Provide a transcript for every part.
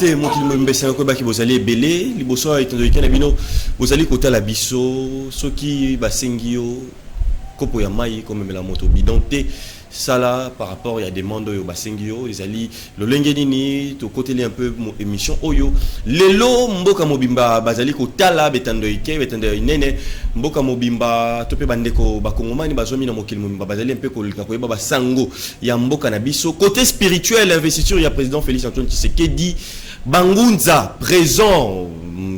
te mokili mbesa ko baki bozali ebele liboso etando ikana bino bozali kotala biso soki basengio kopo ya mai comme la moto bidon te ça par rapport il y a des demandes au basengio ils ali le lengenini to côté un peu émission oyo lelo mboka mobimba bazali kotala betando inene mboka mobimba to pe bandeko bakongomani bazomi na mokili mobimba bazali un peu kolika koyeba basango ya mboka na biso côté spirituel investiture ya président Félix Antoine Tshisekedi bangunza présent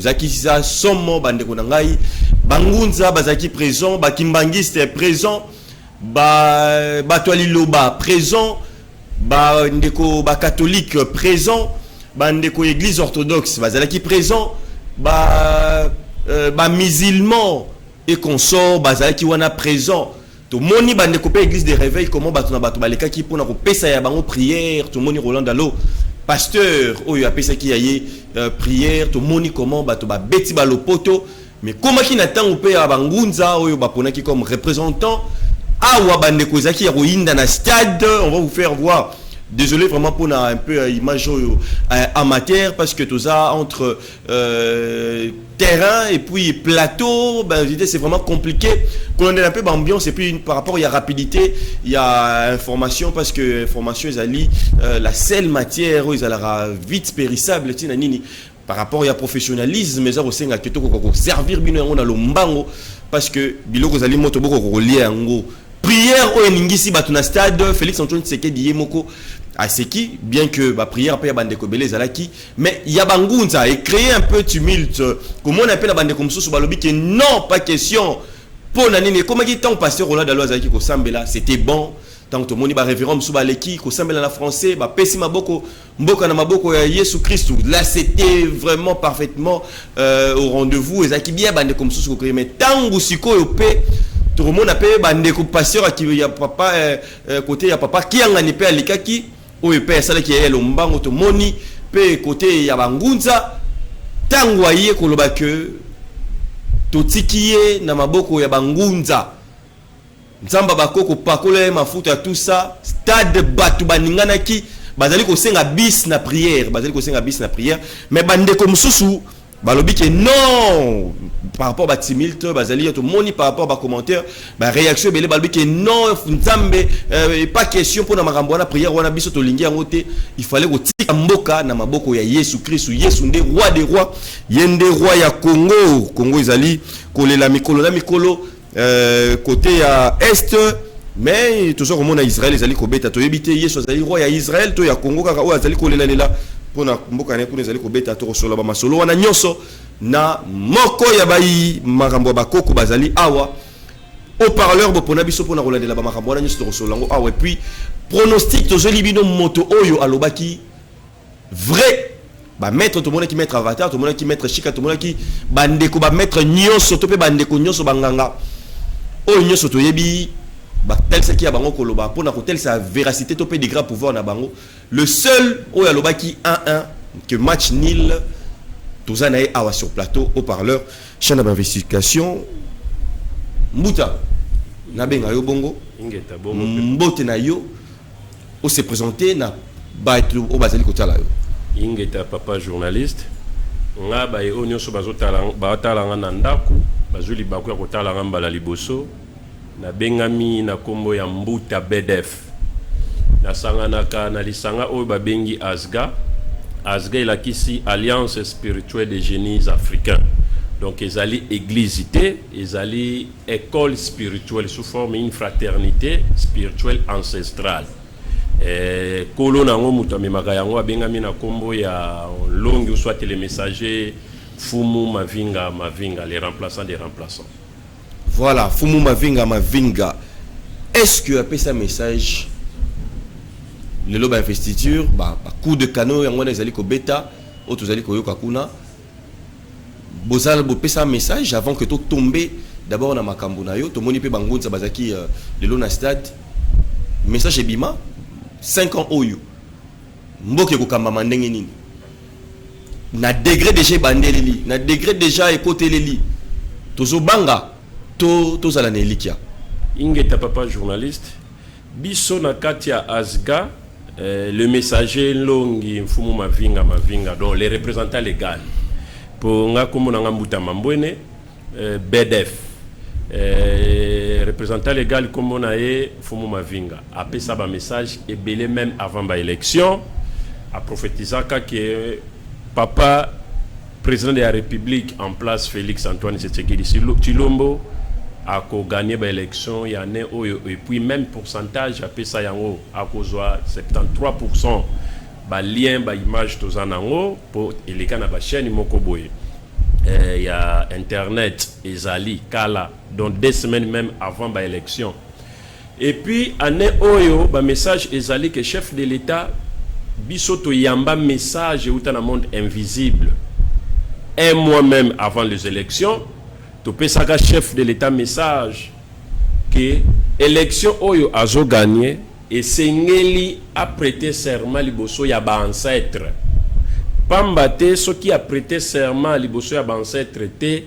zakisa somo bandeko na ngai bangunza bazaki présent bakimbangiste présent Batwaliloba présent, ndeko catholique présent, ndeko église orthodoxe bazalaki présent, musulman et consort bazalaki wana présent. Tout moni bandeko pe église de réveil comment batuna batu baleka ki pona ko pesa ya bango prière, tout moni Roland Dalo pasteur oyo apesa ki yaye prière, tout moni comment batu ba beti balopoto mais comment ki natango pe ya bangunza oyo bapona ki comme représentant Awa bandeko zaki ya roinda na stade, on va vous faire voir. Désolé vraiment pour un peu image amateur parce que tout ça entre terrain et puis plateau, ben c'est vraiment compliqué. Quand on est un peu d'ambiance et puis par rapport il y a rapidité, il y a information parce que information ils allient la seule matière où ils allera vite périssable tina nini. Par rapport il y a professionnalisme mais ça aussi nga keto ko servir bino on a le mbango parce que biloko zali moto boko ko lier ngo prière au Ningisi Batuna Stade, Félix Antoine Tshisekedi Yemoko à Seki, bien que la prière après Bandeko Belé Zalaki, mais il y a Bangunza et créer un peu tumulte. Comment on appelle la bande comme ça sur Balobi qui non, pas question. Pour l'année, comment il tant pasteur Roland Dalo Zalaki ko Sambela, c'était bon. Tant que moni ba révérend Msubaleki ko Sambela na français, ba pesi maboko, mboka na maboko ya Yesu Christ. Là c'était vraiment parfaitement au rendez-vous et Zaki bien bande comme ça sur mais tangu siko yo pe tout le monde a payé bandeko pasteur qui y a papa côté ya papa qui a ngani pe alikaki o pe sala qui est lombango to moni pe côté ya bangunza tango aye koloba que to tikiye na maboko ya bangunza nzamba bakoko pakola mafuta tout ça stade batu baningana ki bazali ko senga bis na prière mais bandeko mususu balobi que non par rapport à timilte bazali to moni par rapport à commentaire réaction belé balobi que non nzambe pas question pour na makambo na prière wana biso to lingi ngote il fallait ko tika mboka na maboko ya Yesu Christ Yesu nde roi des rois yende roi ya Congo ezali kolela mikolo na mikolo côté ya est mais toujours au monde à Israël ezali ko beta to yebite Yesu azali roi ya Israël to ya Congo kaka o azali kolela lela pona mboka ne kuna ezali ko beta to solo ba masolo wana nyonso na moko ya bai makambo bakoko bazali awa au parleur bopona biso pona kolandela ba makambo wana nyonso to solo ngo awa et puis pronostic to joli bino moto oyo alobaki vrai ba mettre to mona ki mettre avatar to mona ki mettre chika to mona ki bandeko ba mettre nyonso to pe bandeko nyonso banganga oyo nyonso to yebi ba tel ce qui a bango koloba pona ko tel sa véracité to pe de grands pouvoirs na bango le seul oyo alobaki 1-1 que match nil tous anaye awa sur plateau au parleur chaîne d'investigation Mbuta na benga yo bongo ingeta bongo mbote na yo o se présenter na baito o bazali kotala yo ingeta papa journaliste nga ba e onyo so bazotala ba tala na ndako bazuli ba ko kotala ngamba la liboso na bengami na kombo ya Mbuta BDF na sanganaka na lisanga oyo babengi Asga elakisi Alliance spirituelle des génies africains. Donc ezali église, ezali école spirituelle sous forme une fraternité spirituelle ancestrale. Kolo nango mutamemaka yango abengami na kombo ya longi ou soit les messagers Fumu Mavinga, les remplaçants des remplaçants. Voilà, Fumu Mavinga. Est-ce que après ça message le loba investiture coup de canon yango ezali ko beta auto ezali ko yoka kuna bozal bo pesa message avant que to tomber d'abord na makambo na yo to moni pe bangonza bazaki le na stade message ebima 5 ans oyo mboke ko kamba mandenge nini na degré déjà bandeleli na degré déjà ekoteleli tozo banga to zala na elikia ingeta papa journaliste biso na kati ya Asga le messager Longi Mfumu Mavinga, donc les représentants légaux. Pour nga comme on a Mbuta Mambwene, BDF, représentant légal comme on a Mfumu Mavinga. Après ça, un message est belé même avant l'élection, à prophétiser que papa, président de la République en place, Félix Antoine Tshisekedi Tshilombo, a gagné l'élection, il y a et puis même pourcentage, après ça, il y a 73%. Lien image tous en haut pour les canaux chaîne mokoboy il y a internet ezali kala donc 2 semaines même avant l'élection et puis année oyo message ezali que chef de l'état bisoto yamba message ou dans le monde invisible 1 mois même avant les élections to pesaka chef de l'état message que élection oyo azo gagné et Sengeli a prêté serment liboso ya ba ancêtre. Pambate ce qui a prêté serment liboso ya ba ancêtre te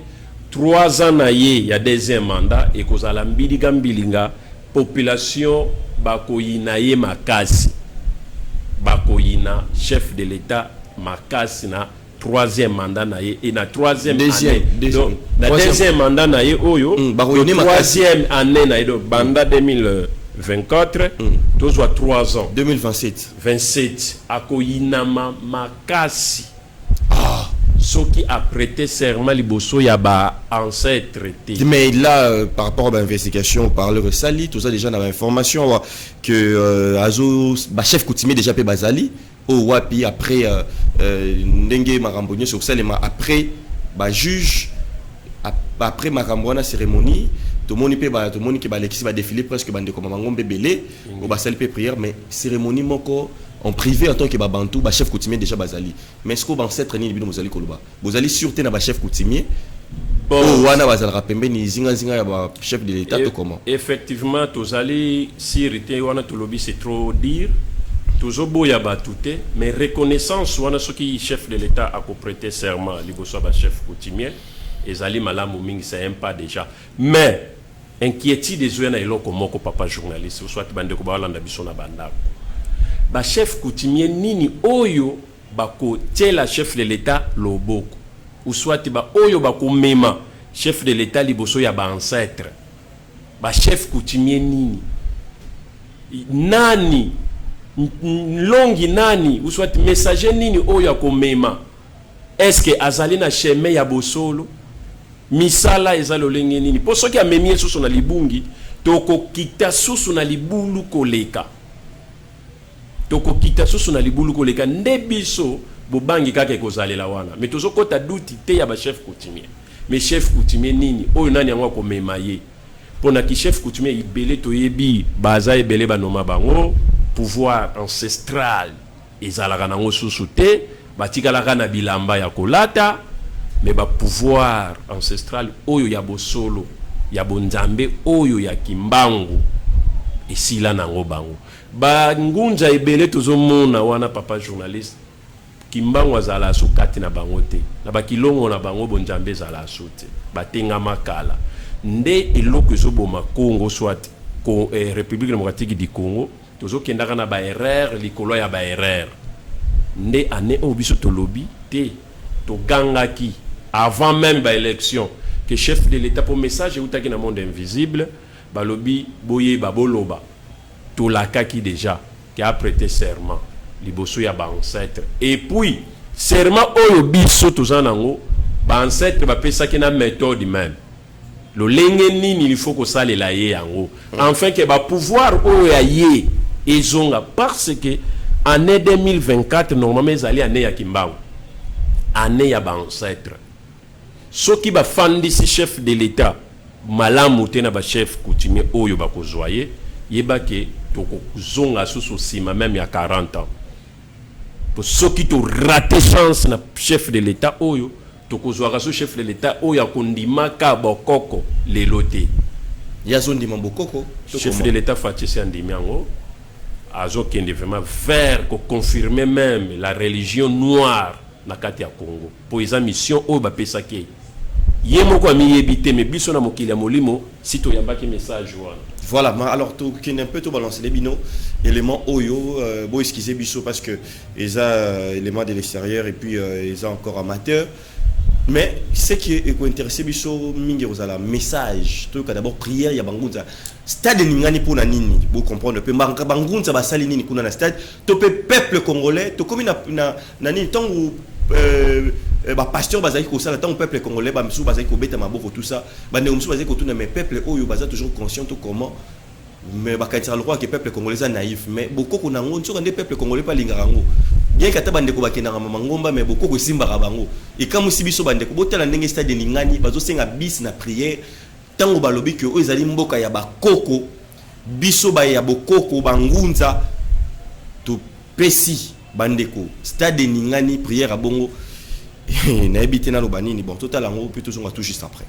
3 ans na ye ya deuxième mandat et kozala mbiliga mbilinga population bakoyina ye makasi. Bakoyina chef de l'état makasi na 3e mandat na ye et na 3e année. Donc na 2e mandat na ye oyo 3e année na ye donc banda 2024, tous 3 ans. 2027. Akoyinama makasi. Ce qui a prêté serment liboso yaba ancêtre. Mais là, par rapport à l'investigation, par le Sali, tout ça déjà dans l'information que Azo, chef coutumier déjà pe Bazali, au Wapi après Ndenge Marambonio sur Salema après juge après Marambona cérémonie. Tout le monde qui va défiler presque bande comme Mangombe Belé au basal pe prière mais cérémonie moko en privé en tant que babantou ba chef coutumier déjà bazali mais ce qu'on ancêtre ni bino mozali koloba bozali sûreté na ba chef coutumier bon wana bazal rapembe ni zinga ya ba chef de l'état to comment effectivement tozali sûreté wana to lobby c'est trop dire toujours boya batouté mais reconnaissance wana ce qui chef de l'état a prêté serment liboso ba chef coutumier ezali malamu mingi c'est un pas déjà mais inquiétude des oya na eloko moko papa journaliste ou soit bande ko ba landa biso na banda ba chef coutumier nini oyo bako tela chef de l'état loboko ou soit ba oyo bako mema chef de l'état liboso ya ba ancêtre ba chef coutumier nini nani longi nani ou soit messager nini oyo akomema est-ce que azali na chemin ya bosolo misala ezalo lenge nini po soki amemie susu na libungi toko kita susu na libulu koleka nde biso bobangi kaka kozalela wana mais tozo kota douti te ya ba chef coutumier mais chef coutumier nini oyo nani yango komema ye pona ki chef coutumier ibele toyebi baza ebele banoma bango pouvoir ancestral ezalaka nango susu te batikalaka na bilamba ya kolata mais ba pouvoir ancestral oyo ya bosolo ya bonzambe oyo ya kimbangu esila nango bango ba ngunja ebele tozomona wana papa journaliste kimbangu azala sukati na bango te na bakilongo na bango bonzambe ezala sote batenga makala nde eloko ezoboma Congo soit République démocratique du Congo tozokendaka na ba erreur likolo ya ba erreur nde ane obiso to lobby te to gangaki avant même ba élection que chef de l'état pour message outaki na monde invisible ba lobby boye baboloba to lakaki déjà qui a prêté serment liboso ya ba ancêtre et puis serment oyo biso tozanango ba ancêtre ba pesaki na méthode même lo lenge nini il faut ko salela ye yango enfin que ba pouvoir oyo ya ye ezonga parce que année 2024 normalement ezali année ya kimbangu année ya ba ancêtre soki ba fandisi chef de l'état malamu te na ba chef coutumier oyo ba kozwaye yeba ke toko zonga susu sima même ya 40 ans pour soki to raté chance na chef de l'état oyo toko zwa so chef de l'état oyo akondimaka bokoko lelote ya zondi mambokoko chef de l'état fatisi andimiango azokende vraiment vers ko confirmer même la religion noire na kati ya Congo pour esa mission oyo ba pesaki ye moko amiyebite mais biso na mokili ya molimo sito yambaki message wana voilà alors tu qui un peu tout balancer les binos élément Oyo, bon excusez biso parce que ils ont élément de l'extérieur et puis ils ont encore amateur. Mais ce qui est intéressé biso mingi rozala message, tout cas d'abord prière ya bangunza. Stade ningani pour nini, vous comprendre peu bangunza basali nini kuna na stade, to peuple congolais, to comme na nini tant où pasteur bazali ko sala tant peuple congolais ba msu bazali ko beta maboko tout ça, ba ne msu bazali ko tuna mais peuple oyo baza toujours conscient tout comment. Mais bakatira le roi que peuple congolais est naïf mais beaucoup qu'on a on sur des peuples congolais pas lingarango bien que tabande ko bakena ngomba mais beaucoup ko simba bango et comme si biso bande ko botela ndenge stade ningani bazo senga bis na prière tango balobi que ezali mboka ya bakoko biso ba ya bokoko bangunza to pesi bandeko stade ningani prière à bongo na ebité na lobanini bon total ngo plutôt on va tout juste après.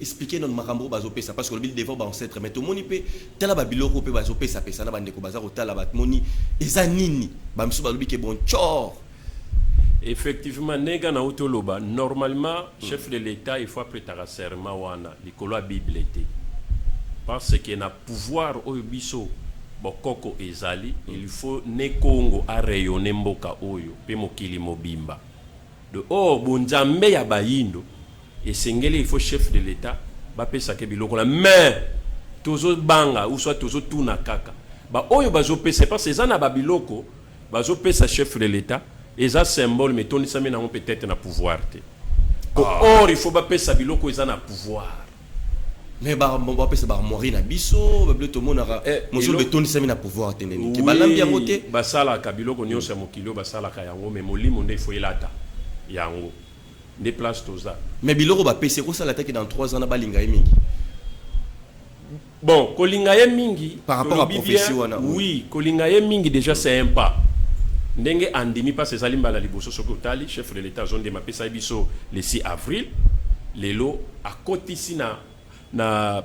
Expliquer notre makambo bazope ça parce que le bill devant ancêtre mais tout moni pe tala ba biloko pe bazope ça pe ça na bande ko bazaro tala ba moni eza nini ba msu ba lobi ke bon chor. Effectivement nega na utoloba normalement chef de l'état il faut préparer serment wana likolo a bibliothèque parce que na pouvoir oyo biso bokoko ezali il faut ne Congo a rayonner mboka oyo pe mokili mobimba de bonzambe ya bayindo. Et sengeli il faut chef de l'état ba pesa ke biloko la mais tozo banga ou soit tozo tuna kaka ba oyo bazo pesa parce que ça na ba biloko bazo pesa chef de l'état et ça symbole mais toni ça na peut-être na pouvoir te or il faut ba pesa biloko ça na pouvoir mais ba pesa ba mori na biso ba bleu to monara monsieur le toni ça na pouvoir te neni ke balambi yango te ba sala ka biloko nyonso mokilo ba sala ka yango mais molimo nde il faut ilata yango des places tout ça. Mais biloko ba PC ko sala take dans 3 ans na balinga mingi. Bon, kolinga mingi par rapport à prophétie wana. Oui, kolinga mingi déjà c'est un pas. Ndenge andimi pas ces alimba la liboso sokotali chef de l'état zone de mapesa biso le 6 avril lelo à côté ici na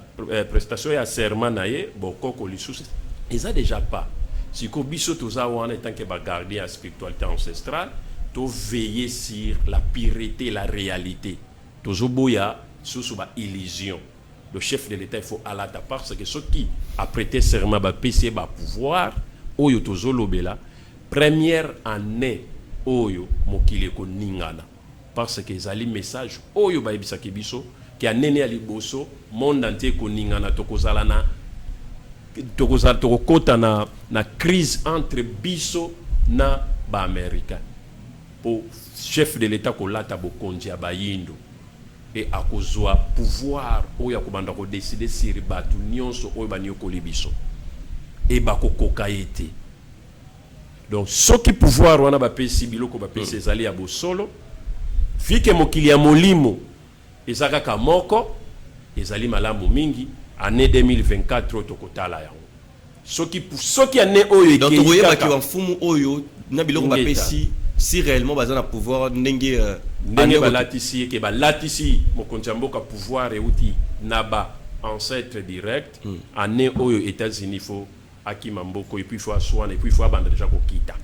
prestation ya serment naie bokoko lisusu. Ils a déjà pas. Si ko biso toza wana tant que ba garder la spiritualité ancestrale to veiller sur la pureté, la réalité. Tozoboya sous ba illusion. Le chef de l'État il faut à la parce que ceux qui a prêté serment ba PC ba pouvoir oyo tozolobela première année oyo mokili ko ningana parce que ezali message oyo ba ebisa ke biso ki anene ali boso monde entier ko ningana tokozala na tokokota na crise entre biso na ba américain. Pour chef de l'état ko lata bokonzi ya bayindo et akozwa pouvoir oyo akobanda ko décider sur batu nyonso oyo banyoko libiso et bakokoka ete donc soki pouvoir wana ba pesi biloko ba pesi ezali ya bosolo fike mokili ya molimo ezaka ka moko ezali malamu mingi année 2024 tokotala yango soki année oyo donc oyo ba ki wa mfumu oyo na biloko ba pesi si réellement bazana pouvoir ndenge balatisi ke balatisi mokonzi mboka pouvoir et outil naba ancêtre direct année oyo États-Unis faut akima mboko et puis faut aswana et puis faut abanda déjà kokita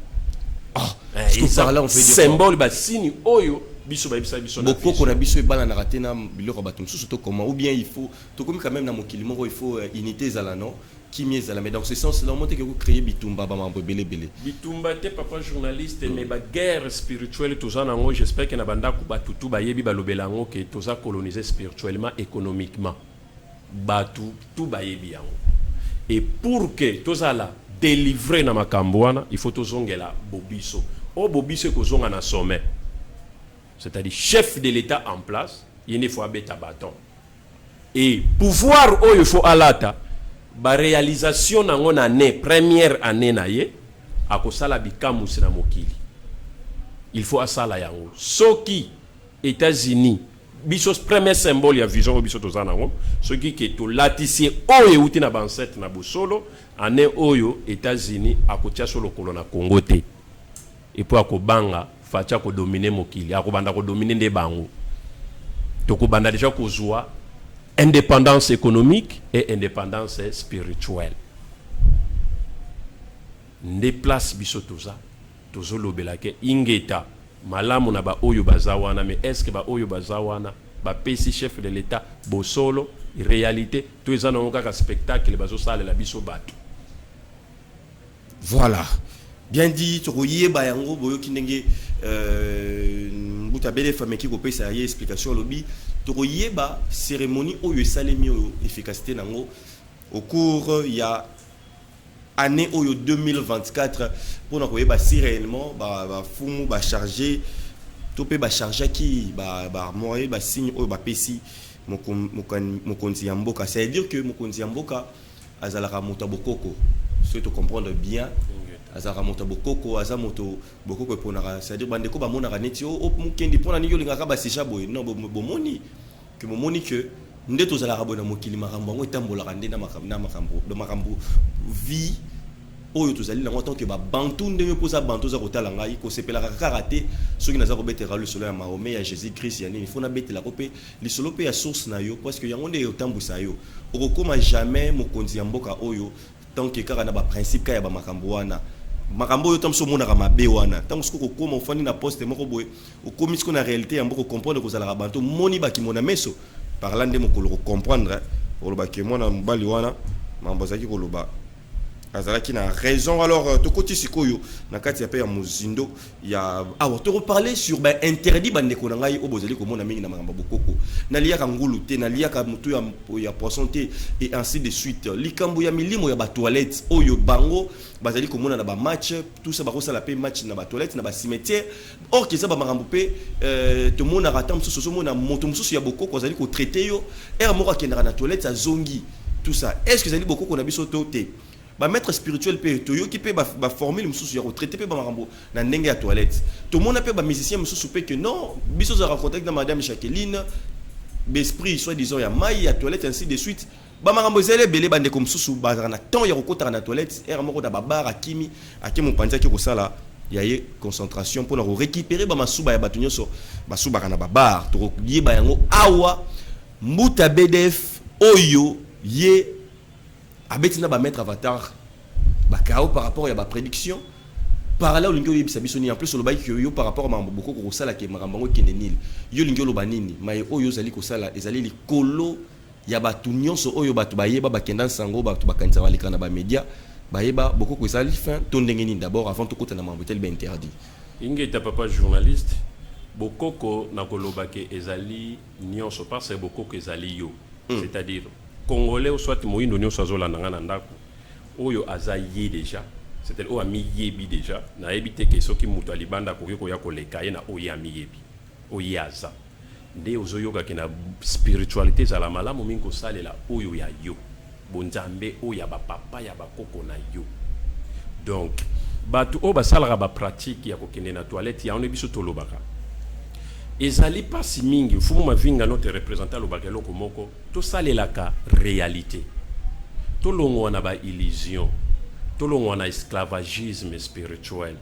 ça là on fait symbole ba signe oyo biso ba biso na bokoko na biso ebana na ratena biloko batum surtout comment ou bien il faut to comme quand même na mokili moko il faut unité zala non qui miezala mais dans ce sens là on monte que vous créer bitumba ba mambo belé bitumba te papa journaliste mais ba guerre spirituelle toza nango j'espère que na banda ku batutu ba yebi ba lobela ngo que toza coloniser spirituellement économiquement batu tout bayebi yango. Et pour que tozala délivrer na makambo wana, il faut tozongela bobiso. O bobiso ko zonga na sommet. C'est-à-dire chef de l'État en place, il faut abeta bâton. Et pouvoir il faut alata ba réalisation na ngona année première année na ye akosala bikamu sina mokili. Il faut asala yango. Soki États-Unis biso premier symbole ya vision biso tozana ngo soki ke to latisie oyo uti na banset na bosolo année oyo États-Unis akotia solo kolona Congo te. Et pour akobanga facha ko dominer mokili akobanda ko dominer nde bango. Tokobanda déjà kozwa indépendance économique et indépendance spirituelle. Nde place biso toza tozolobela ke ingeta malamu na ba oyo bazawana, mais est-ce que ba oyo bazawana ba pesi chef de l'État bosolo réalité to ezana ngaka spectacle bazo sala la biso bato. Voilà. Bien dit, tokoyeba yango boyo kindenge mbuta bele femme ki ko pesa ya explication lobby tokoyeba cérémonie oyo salemi oyo efficacité nango au cours ya année oyo 2024 pour koyeba si réellement ba fumu ba charger topé ba charger ki ba moyen ba signe oyo ba pesi mokonzi ya mboka, c'est à dire que mokonzi ya mboka azalaka moto bokoko, c'est to comprendre bien. Azara moto bokoko aza moto bokoko ponaka, c'est à dire bandeko ba monaka neti o mukendi pona ni yolingaka ba sisha boy non bomoni que momoni que ndeto zala bona mokili makambo ngo etambolaka nde na makambo vie oyo tozali na tant que ba bantu ndenge poza bantu za kotala ngai ko sepela karaté soki naza ko betera le solo ya Mahomet ya Jésus Christ yani il faut na betela ko pe le solo pe ya source na yo parce que yango nde yotambusa yo okoma jamais mokonzi ya mboka oyo tant que kaka na ba principe ka ya ba makambo wana makambo yo tamso mona ka mabe wana tango siko kokoma ofani na poste moko boye okomi siko na réalité ya mboko comprendre ko zala bantu moni ba ki mona meso parlant de mokolo comprendre ko ba ke mona mbali wana mambo zaki ko loba azalaki na raison. Alors tokoti sikoyo na kati ya pe ya muzindo ya to reparler sur interdit bandeko na ngai obozali ko mona mingi na makambo bokoko na liaka ngulu te na liaka mutu ya poisson te et ainsi de suite likambo ya milimo ya ba toilette oyo bango bazali ko mona na ba match tout ça ba ko sala pe match na ba toilette na ba cimetière or que ça ba makambo pe to mona ratam so mona moto mususu ya bokoko azali ko traiter yo er moko akendaka na toilette a zongi tout ça est-ce que zali bokoko na biso to te ba maître spirituel pe to yo ki pe ba formule mususu ya retraité pe ba makambo na ndenge ya toilette to mona pe ba musicien mususu pe que non biso za rencontrer na madame Jacqueline l'esprit soit disant ya mai ya toilette ainsi de suite ba makambo zele belé bande comme mususu ba na temps ya kokota na toilette era moko da ba bar akimi akimo panza ki ko sala ya ye concentration pour na récupérer ba masuba ya batunyo so basuba kana ba bar to yeba yango awa mbuta BDF oyo ye abetina ba mettre avatar ba kao par rapport à ba prédiction par là lingo yebisa biso ni en plus le bail que yo par rapport à mambo boko ko sala ke makambo kende nil yo lingo lo banini mais oyo zali ko sala ezali likolo ya batu nyonso oyo batu bayeba bakenda sango batu bakanisa balika na ba media bayeba boko ko ezali fin to ndenge ni d'abord avant to kota na mambo tel ben interdit ingeta papa journaliste bokoko na koloba ke ezali nyonso parce que bokoko ezali yo c'est-à-dire Congolais ou soit moyindo nyonso azolanda ngana ndako oyo azayi déjà c'est-à-dire o ami yebi déjà na ebite ke soki mutu alibanda ko ya koleka ye na oya mi yebi oyaza nde ozoyoka ke na spiritualité za la malamu mingo salela oyo ya yo bonzambe oya ba papa ya ba koko na yo donc batu o basala ba pratique ya kokende na toilette ya on biso tolobaka ezali pasi mingi fumu mavinga notre représentant lo bakelo komoko to salelaka réalité to longwa na ba illusion to longwa na esclavagisme spirituel.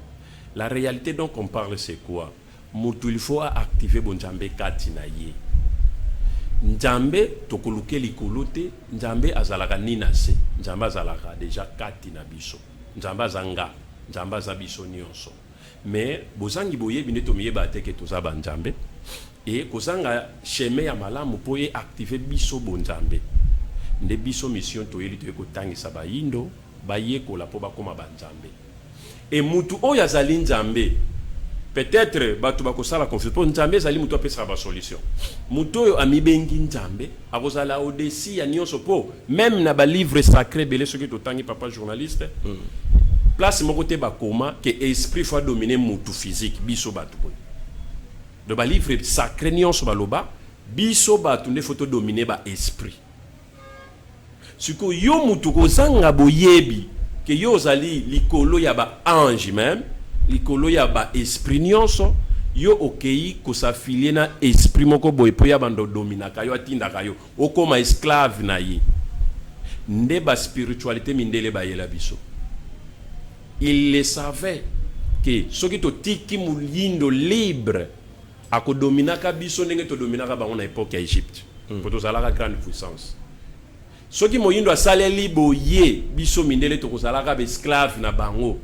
La réalité donc on parle c'est quoi? Mutu il faut activer bonjambe kati na ye njambe tokoluke likolote njambe azalaka ninase njambe azalaka déjà kati na biso njambe zanga njambe za biso nyonso mais bozangi boye bine to miyeba teke to za banjambe et kozanga chemin ya malamu po e activer biso bonjambe nde biso mission to yeli to ko tangisa ba yindo ba yekola po ba koma banjambe et mutu oyo azali njambe peut-être bato bakosala confiance pour nzambe ezali muto apesa ba solution muto oyo amibengi nzambe akozala au-dessus ya nyonso po même na ba livre sacré belé ceux qui totangi papa journaliste place moko te bakoma que esprit faut dominer mutu physique biso bato boy de ba livre sacré nyonso baloba biso bato nde photo dominer ba esprit siko yo mutu kozanga boyebi que yo ozali likolo ya ba ange même likolo ya ba esprit nyonso yo okei kosafilie na esprit moko boye po ya bando dominaka yo atindaka yo okoma esclave na ye nde ba spiritualité mindele ba yela biso. Il le savait que soki to tiki mulindo libre akodominaka biso ndenge to dominaka bango na époque ya Égypte po tozalaka grande puissance. Soki moyindo asaleli boye biso mindele to kozalaka ba esclave na bango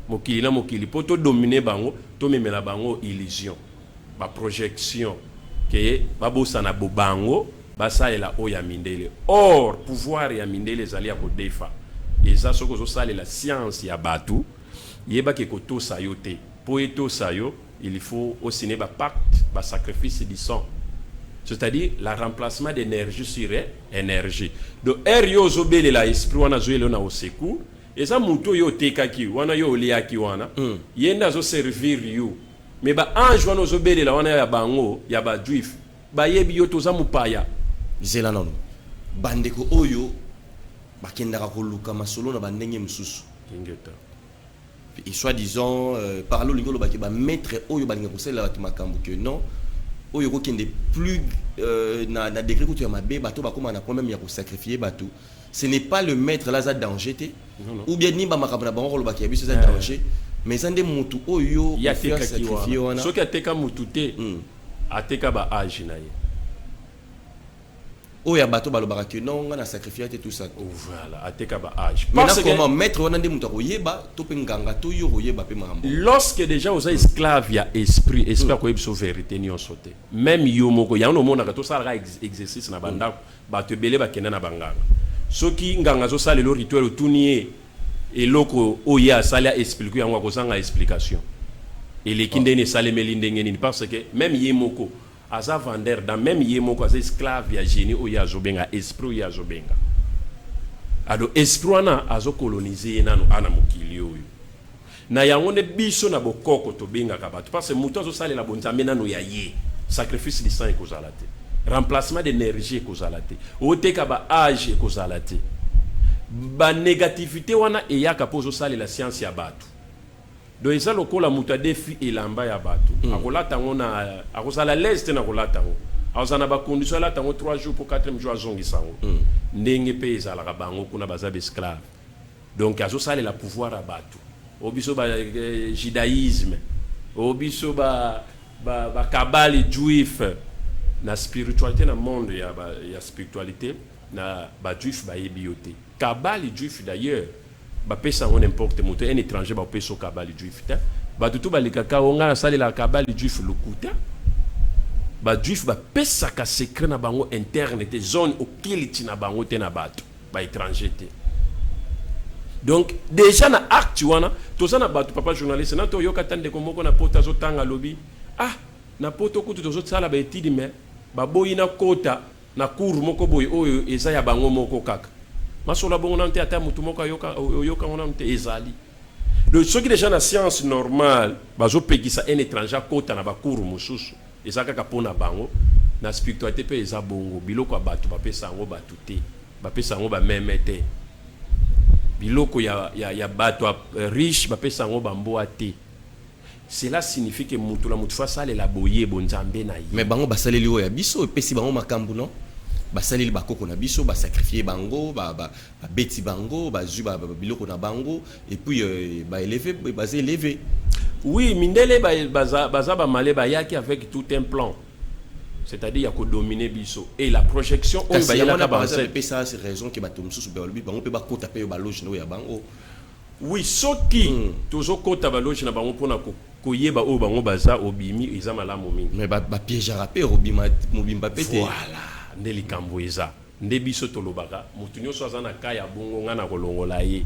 mokili na mokili po to dominer bango to memela bango illusion ba projection ke babosa na bobango basalela o ya mindele. Or pouvoir ya mindele ezali ya kodefa eza soko zo salela science ya batu yeba ke koto sayo te po eto sayo il faut aussi ne ba pacte ba sacrifice du sang, c'est-à-dire la remplacement d'énergie sur énergie. Donc yo zobele la esprit wana zoele na oseku eza muto yo tekaki wana yo oliaki wana yenda zo servir you mais ba ange wana zobele la wana ya bango ya ba juif ba yebi yo toza mupaya zela nono bandeko oyo bakendaka koluka masolo na bandenge mususu kingeta et soi-disant parlo lingolo baki ba maître oyo balinga kosela batu makambo que non oyo ko kende plus na degré ko tu mabe bato bakoma na quand même ya ko sacrifier bato. Ce n'est pas le maître là za danger te ou bien ni ba makambo na bango lo baki biso za danger mais zande mutu oyo ya teka sacrifier wana soki ateka mutu te ateka ba age na ye oya bato balobaka que non on a sacrifié tout ça. Voilà, ateka ba âge. Parce que comment mettre on a des mutu koyeba to penganga to yo koyeba pe makambo. Lorsque déjà aux esclaves ya esprit ko yebso vérité ni on sauté. Même yo moko ya no mona ka to sala exercice na banda bato belé ba kena na banganga. Soki nganga zo sala le rituel tunie et loko oya sala expliquer yango ko sanga explication. Et les kindene sala melindenge ni parce que même yemoko aza vendeur dans même yemoko aza esclave ya génie o ya zobenga esprit ya zobenga ado esprit wana azo coloniser nano ana mokili oyo na yango ne biso na bokoko to benga ka bato parce que muto azo sala la bonzambe nano ya ye sacrifice de sang ekozala te remplacement d'énergie ekozala te oteka ba âge ekozala te ba négativité wana eyaka pozo sala la science ya bato. Donc ça le kola muta defi elamba ya bato akolata ngona akozala leste na kolata ngo azana ba condition la tango 3 jours pour 4e jour azongisa ngo ndenge pe ezala ka bango kuna baza esclave. Donc azo sala la pouvoir à bato obiso ba judaïsme obiso ba kabali juif na spiritualité na monde ya spiritualité na ba juif ba yebiote kabali juif d'ailleurs ba pesa on n'importe moto un étranger ba pesa kabali juif ta ba tutu ba likaka onga na sala la kabali juif lukuta ba juif ba pesa ka secret na bango interne te zone okiliti na bango te na bato ba étranger te. Donc déjà na acte wana to sana bato papa journaliste na to yoka tande ko moko na pota zo tanga lobi na poto kutu to zo sala ba etidi me ba boyi na kota na cour moko boyi oyo eza ya bango moko kaka masola bongo nante ata mutu moko yoka ngona nte ezali. Donc ceux qui déjà na science normale bazo pekisa un étranger kota na ba cour mususu ezaka ka pona bango na spiritualité pe eza bongo biloko bato ba pesa ngo bato te ba pesa ngo ba memete biloko ya bato riche ba pesa ngo bambo ate. Cela signifie que mutu la mutu fa sala la boye bonzambe na yi mais bango basaleli oya biso pesi bango makambu non basaleli bakoko na biso ba sacrifier bango ba beti bango ba zu ba biloko na bango et puis ba élever ba élever. Oui, mindele baza ba malé ba yaki avec tout un plan, c'est-à-dire ya ko dominer biso et la projection on ba yala ka ba ça c'est raison que bato mususu ba lobi bango pe ba kota pe ba loge no ya bango. Oui, soki tozo kota ba loge na bango pona ko yeba o bango baza obimi eza malamu mingi mais ba piège rapper obima mobimba pété. Voilà. Ndeli kambo eza nde biso tolobaka mutu nyonso aza na kaya bongo nga na kolongola ye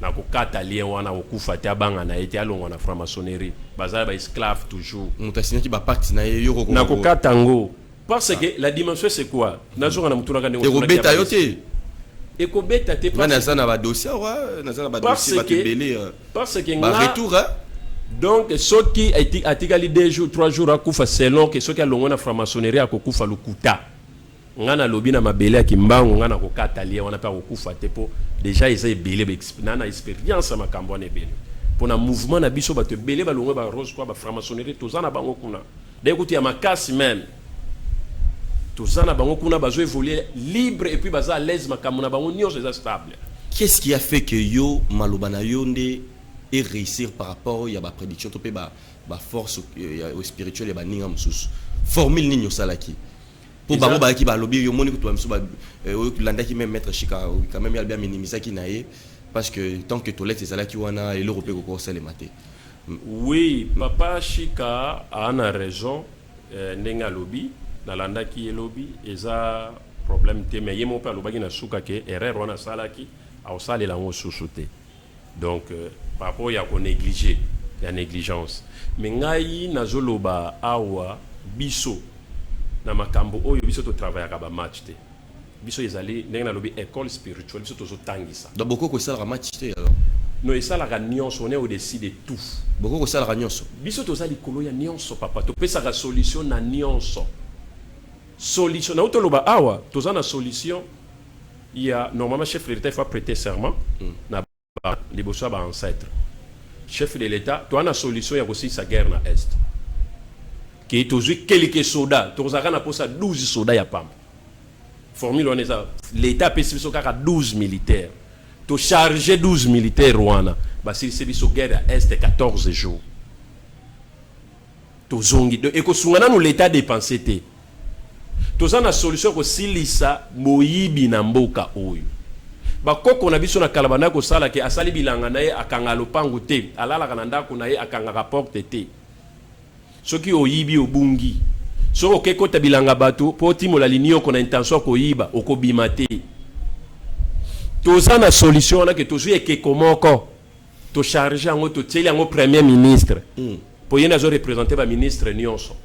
na kokata lien wana okufa te abanga na ete alongwa na franc-maçonnerie bazala ba esclave toujours mutasina ki ba pacte na ye yoko na kokata ngo parce que la dimension c'est quoi nazo na mutuna kande ko beta yote et ko beta te parce que na ba dossier wa na ba dossier ba te belé parce que ba retour donc ceux qui atikali 2 jours 3 jours akufa selon que ceux qui alongwa na franc-maçonnerie akokufa lukuta ngana lobi na mabele ya kimbango ngana kokata lie wana pa kokufa te po déjà ils ont belé na expérience makambo na belé pour na mouvement na biso ba te belé ba longwe ba rose quoi ba franc-maçonnerie tozana bango kuna d'écouter ya makasi même tozana bango kuna bazo évoluer libre et puis baza à l'aise makambo na bango nyonso eza stable. Qu'est-ce qui a fait que yo maloba na yo nde et réussir par rapport ya ba prédiction to pe ba force spirituelle ya ba ninga mususu formule ninyo salaki pour bango ba ki ba lobby yo moni ko to ba landa ki même mettre chika quand même ya bien minimiser ki naé parce que tant que tolette c'est là qui wana et l'européen ko ça les maté. Oui, papa chika a una raison ndenga lobby na landa ki e lobby eza problème te mais yemo pa lobaki na suka ke erreur wana salaki a osale la ngo susute. Donc par rapport ya ko négliger la négligence mais ngai nazoloba awa biso na makambo oyo biso to travailler ka ba match te biso ezali ndenge na lobi école spirituelle biso tozo tangisa donc beaucoup ko sala match te alors no esala ka nyonso on est au-dessus de tout beaucoup ko sala ka nyonso biso toza likolo ya nyonso papa to pesa ka solution na nyonso solution na utoloba awa toza na solution il y a normalement chef de l'État il faut prêter serment na liboso ba ancêtre chef de l'État to ana solution ya kosi sa guerre na est qui est aussi quelques soldats tozaka na posa 12 soldats ya pamba formule on est l'État peut se faire 12 militaires to charger 12 militaires rwanda ba si c'est biso guerre à est 14 jours to zongi et ko sungana no l'État dépenser te toza na solution ko silisa moyibi na mboka oyo bakoko na biso na kalabana ko sala ke asali bilanga na ye akanga lopango te alala kana ndako na ye akanga rapporte te soki oyibi obungi soko kekota bilanga bato po timola linio ko na intention ko yiba okobima te toza na solution na ke tozu eke komoko to charger ngo to teli ngo premier ministre po yena zo représenter ba ministre nyonso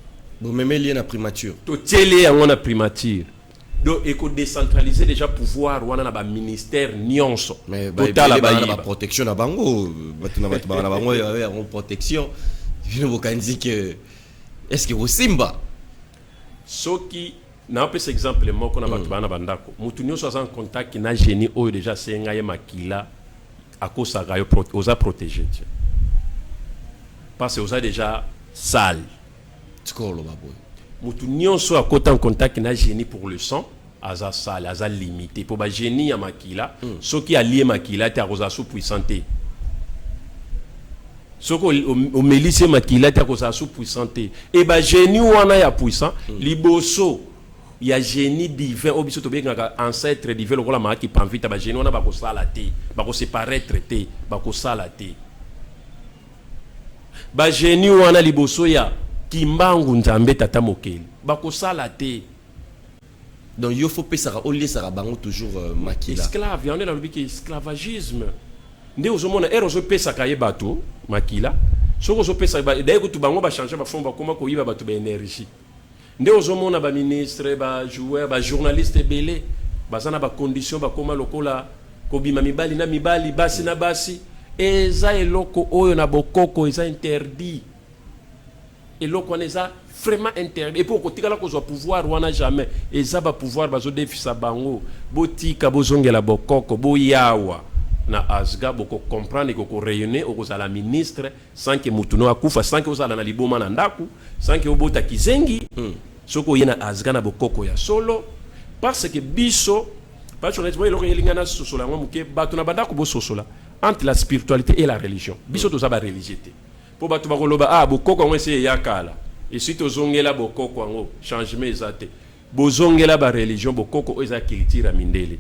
bo memeli na primature to teli ngo na primature donc eko décentraliser déjà pouvoir wana na ba ministère nyonso mais total ba protection na bango batuna na bango ya protection vino bokanzi que est-ce que vous simba soki na pese exemple moko na batu bana bandako mutu nyonso aza en contact na génie oyo déjà senga ye makila akosaka yo oza protéger parce que oza déjà sale tikolo baboy mutu nyonso akota en contact na génie pour le sang aza sale aza limité pour ba génie ya makila soki allié makila te akoza sous puissante soko o melise makila te akoza sous puissante et ba génie wana ya puissant liboso ya génie divin obiso to bengaka ancêtre divin lokola maki pamvita ba génie wana bako sala te bako separaître te bako sala te ba génie wana liboso ya kimbangu nzambe tata mokeli bako sala te donc il faut payer ça au lieu ça bango toujours makila esclave on est dans le but esclavagisme nde ozomona ero zo pesa kaye bato makila soko zo pesa ba dai ko tubango ba changer ba fomba koma ko yiba bato ba énergie nde ozomona ba ministre ba joueur ba journaliste belé bazana ba condition ba koma lokola ko bima mibali na mibali basi na basi eza eloko oyo na bokoko eza interdit eloko wana eza vraiment interdit et pour kotika la kozwa pouvoir wana jamais eza ba pouvoir bazo defisa bango botika bozongela bokoko boyawa na asga boko comprendre ko réunir au la ministre sans que mutuno akufa sans que osala na liboma na ndaku sans que obota kizengi soko yena asga na bokoko ya solo parce que biso parce que honnêtement il y a na sosola ngomuke bato na bandako bo sosola entre la spiritualité et la religion biso to za ba religiosité po bato ba koloba ah bokoko ngo ese yakala et si to zongela bokoko ngo changement ezate bozongela ba religion bokoko eza culture mindele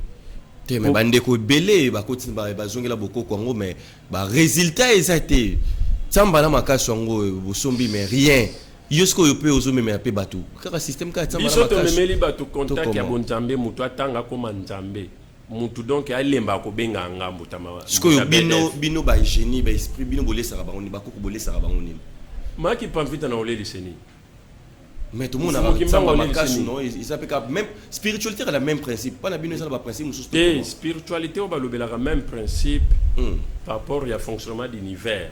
te mais bandeko belé ba koti ba zongela bokoko ngo mais ba résultat ezate tsamba na makaso ngo bosombi mais rien yosko yope ozome mais ape bato kaka système ka tsamba na makaso biso to memeli bato contact ya bonzambe muto atanga koma nzambe mutu donc alemba ko benga ngambo tama ce que bino ba génie ba esprit bino bolé ça ba on ba ko bolé ça ba on maki pamvita na oleli seni mais tout le monde a non ils s'appellent même spiritualité a le même principe pas na bino ça ba principe et spiritualité on ba lobela le même principe par rapport au fonctionnement de l'univers,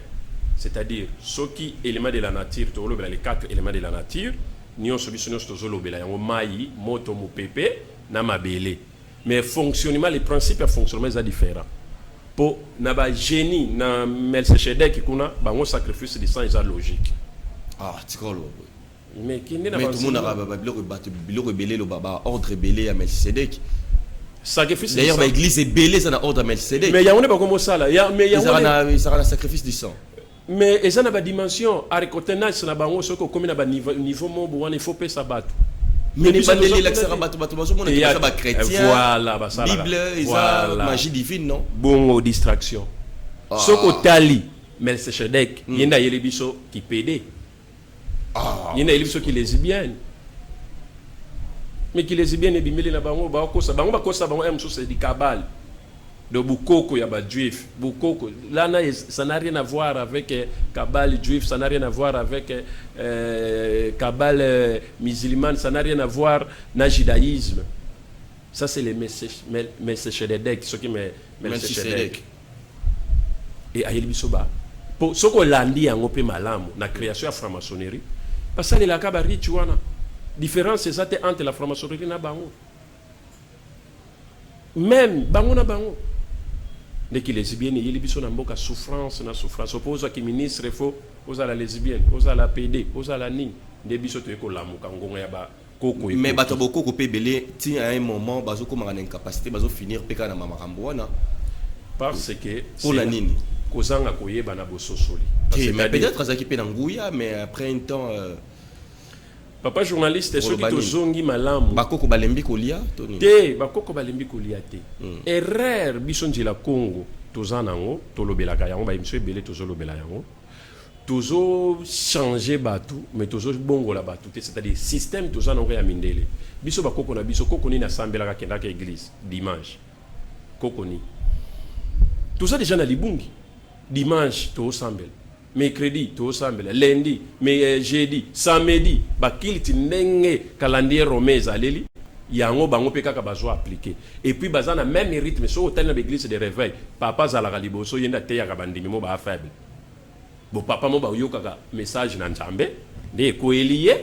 c'est-à-dire ce qui éléments de la nature to lobela les 4 éléments de la nature ni on sobi sono to lobela yango mai moto mopepe na mabele mais fonctionnement les principes et fonctionnement sont différents pour na ba génie na Melchizedek kuna bango sacrifice de sang est logique tikolo mais qui n'est pas tout le monde a biloko belé le baba ordre belé à Melchizedek sacrifice d'ailleurs l'église est belé ça na ordre à Melchizedek mais il y a on pas comme ça là mais il y a ça a sacrifice du sang mais et ça na ba dimension à reconnaître ça na bango soko comme na ba niveau mo bo il faut payer ça battre mais ne pas délire l'accès à bateau bateau mon état ba chrétien voilà ba ça Bible et ça magie divine non bon distraction soko tali Melchizedek yenda yeli biso qui pédé yenda yeli biso qui lesbienne mais qui lesbienne bimeli na bango ba ko ça bango em so c'est du cabal de Bukoko ya ba juif Bukoko là ça n'a rien à voir avec cabal juif ça n'a rien à voir avec cabal musulman ça n'a rien à voir na judaïsme ça c'est les Melchizedek ce qui Melchizedek et ayeli bisoba pour ce qu'on landi yango pe malamu na création ya franc-maçonnerie parce que la kaba rituana différence c'est ça entre la franc-maçonnerie na bango même bango na bango dès qu'il est lesbienne il y a biso na mboka souffrance oppose qui ministre faut aux la lesbienne aux la PD aux la ni de biso to ko lamuka ngonga ya ba koko mais bato boko ko pe belé ti à un moment bazo ko mangana incapacité bazo finir peka na makambo wana parce que pour la nini kozanga koyeba na bososoli mais peut-être ça qui pe na nguya mais après un temps papa journaliste ceux qui tozongi malamu bakoko balembi kolia te bakoko balembi kolia te erreur biso njila Congo tozanango tolobelaka yango ba émission ebele tozolobela yango tozo changer batu mais tozo bongola batu te c'est-à-dire système tozanango ya mindele biso bakoko na biso koko ni na sambelaka kendaka église dimanche koko ni tout ça déjà na libungi dimanche to sambela mercredi to sambela lundi mais jeudi samedi bakiliti ndenge calendrier romain aleli yango bango pe kaka bazo appliquer et puis bazana même rythme so hôtel na l'église de réveil papa zalaka liboso yenda te ya bandimi mo ba faible bo papa mo ba yokaka message na nzambe nde ko eliye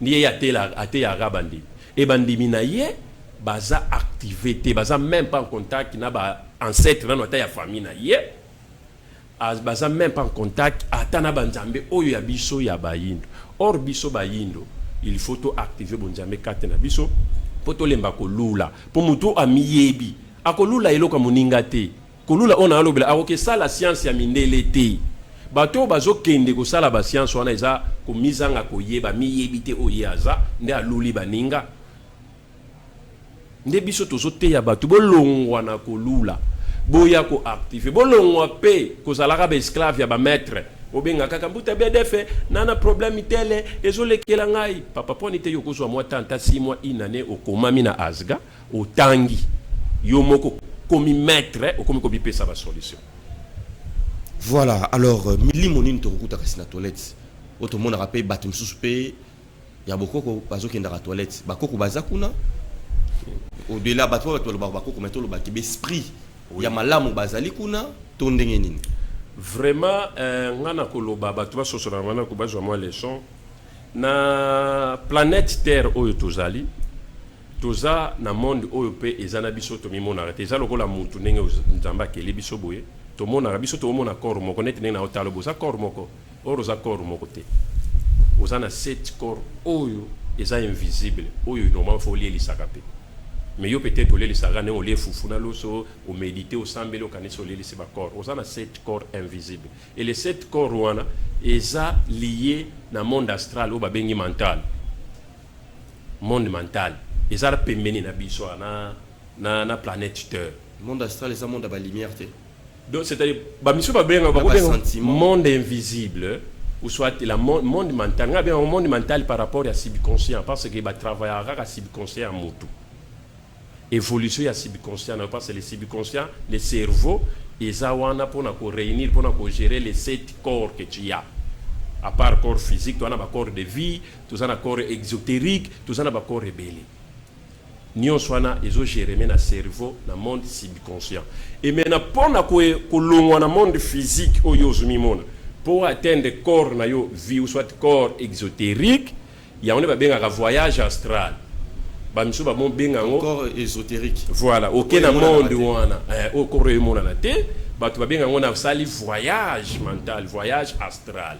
ndiye ya tela ate ya rabandi et bandimi na ye baza activité baza même pas en contact na ba ancêtre na nota ya famille na ye baza même pas en contact atana banzambe oyo ya biso ya bayindo or biso bayindo il faut to activer bonzambe kate na biso poto lemba ko lula po mutu amiyebi akolula eloko moninga te kolula ona alobela akoke sala science ya mindele te bato bazo kende ko sala ba science wana eza ko mizanga ko yeba miyebi te oyaza nde aluli baninga nde biso tozo te ya bato bolongwa na kolula boya ko activer bolongwa pe ko zalaka ba esclave ya ba maître obenga kaka mbuta bedefe nana problème tele ezolekela ngai papa poni te yokozwa mwa tanta 6 mois inane okomami na azga otangi yo moko komi maître okomi ko bipesa ba solution. Voilà, alors milimo nini tokuta kasi na toilette oto mona rappel batum suspect ya bokoko bazokenda ka toilette bakoko bazakuna au-delà bato bakoko metolo ba esprit ya malamu bazali kuna to ndenge nini vraiment ngana koloba bato basosona ngana ko bazwa moi leçon na planète terre oyo tozali toza na monde oyo pe ezana biso to mimona arrêté za lokola muntu ndenge nzamba kele biso boye to mona biso to mona corps moko net ndenge na otalo boza corps moko oro za corps moko te ozana 7 corps oyo eza invisible oyo normalement faut lier lisaka pe mais yo peut-être au lieu de s'arranger au lieu fufuna loso au méditer au sambele au canis au lieu de se corps on a 7 corps invisibles et les 7 corps wana eza lié na monde astral au babengi mental monde mental eza la pembeni na biso na planète terre monde astral eza monde ba lumière te donc c'est-à-dire ba miso ba benga monde invisible ou soit la monde mental nga bien monde mental par rapport à subconscient parce que ba travailler à subconscient mutu évolution ya subconscient na parce que le subconscient le cerveau eza wana pona ko réunir pona ko gérer les 7 corps que tu as à part corps physique tu as un corps de vie tu as un corps exotérique tu as un corps rebelle nyonso wana ezo gérer na cerveau na monde subconscient et maintenant pona ko longwa na monde physique oyo zumi mona pour atteindre corps na yo vie ou soit corps exotérique il y a on ba benga voyage astral bamiso ba mon benga ngo corps ésotérique voilà aucun na monde wana au corps yo mona na te ba tu ba benga ngo na sali voyage mental voyage astral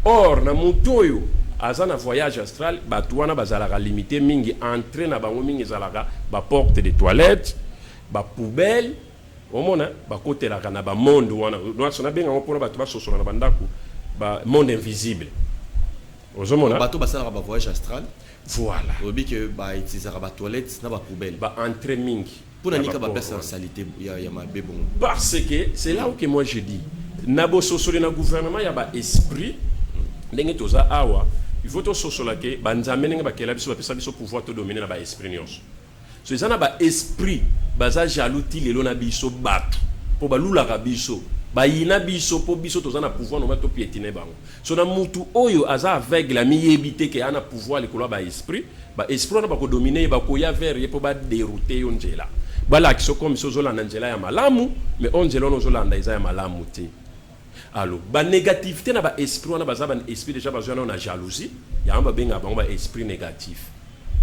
or na mutoyo azana voyage astral batu wana bazalaka limité mingi entrer na bango mingi zalaka ba porte de toilette ba poubelle omona bakotelaka na ba monde wana noaso na benga ngo pona batu basosola na bandako ba monde invisible ozomona bato basalaka ba voyage astral voilà obi que ba itisaka ba toilette na ba poubelle ba entrer mingi pour nanika ba place en salité ya mabe bon parce que c'est là où que moi je dis nabo sosoli na gouvernement ya ba esprit ndenge toza awa il faut to sosola ke banzambe ndenge bakela biso bapesa biso pouvoir to dominer na ba esprit nyonso so ezana ba esprit baza jalouti lelo na biso bato po balulaka biso bayina biso po biso toza na pouvoir no to piétiner bango so na mutu oyo aza aveugle mi yebite ke ana pouvoir likolo ba esprit na ba ko dominer ba ko ya vers ye po ba dérouter yo njela bala kiso comme so zolanda njela ya malamu mais onjela no zolanda iza ya malamu te. Alors, la négativité na ba esprit wana baza ba esprit déjà bazwa na jalousie, ya ba benga ba esprit négatif.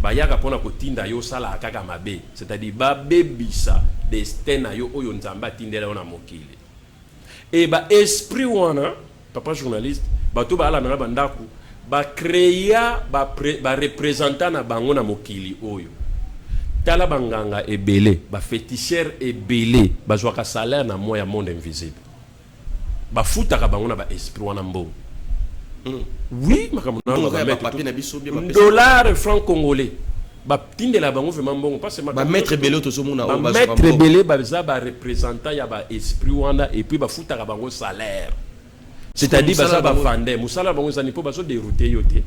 Ba yaka pona ko tinda yo sala kaka mabe, c'est-à-dire ba bebisa destin na yo oyo nzamba tindela na mokili. Et ba esprit wana, papa journaliste, ba to ba ala na bandako, ba créer ba représentant na bango na mokili oyo. Tala banganga ebele, ba féticheur ebele, bazwa ka salaire na moya monde invisible. Bafutaka bango na ba esprit wana mbo. Oui, makamuna ba papier na biso bien ba dollar franc congolais. Ba tindela bango vraiment mbongo parce que ba maître belé to somona ba maître belé ba za ba représentant ya ba esprit wana et puis ba futaka bango salaire. C'est-à-dire ba za ba vendre, musala bango zani po ba so dérouter yote.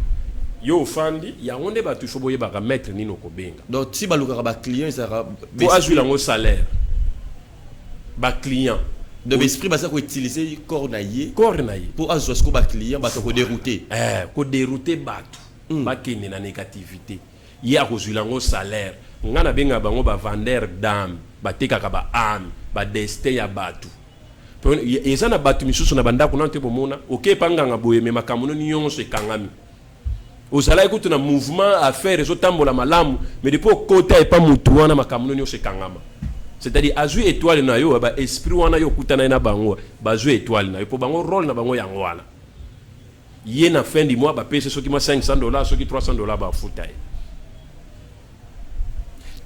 Yo fandi ya onde ba tusho boye ba maître nino ko benga. Donc si ba luka ba client ça pour azuila ngo salaire. Ba client de l'esprit basa ko utiliser corps naie pour azo ce ko ba client ba ko dérouter ko dérouter batu ba kene na négativité ya ko zulango salaire ngana benga bango ba vendeur d'âme ba tekaka ba âme ba destin ya batu eza na batu misusu na bandako na te bomona oke panganga boye me makamuno nyonso ekangami ozala ekutu na mouvement affaire ezo tambola malamu mais depuis kota e pa mutu wana makamuno nyonso ekangama. C'est-à-dire azui étoile na yo ba esprit wana yo kutana na bango bazui étoile na yo po bango rôle na bango yango wana yé na fin du mois ba pese soki ma $500 soki $300 ba futa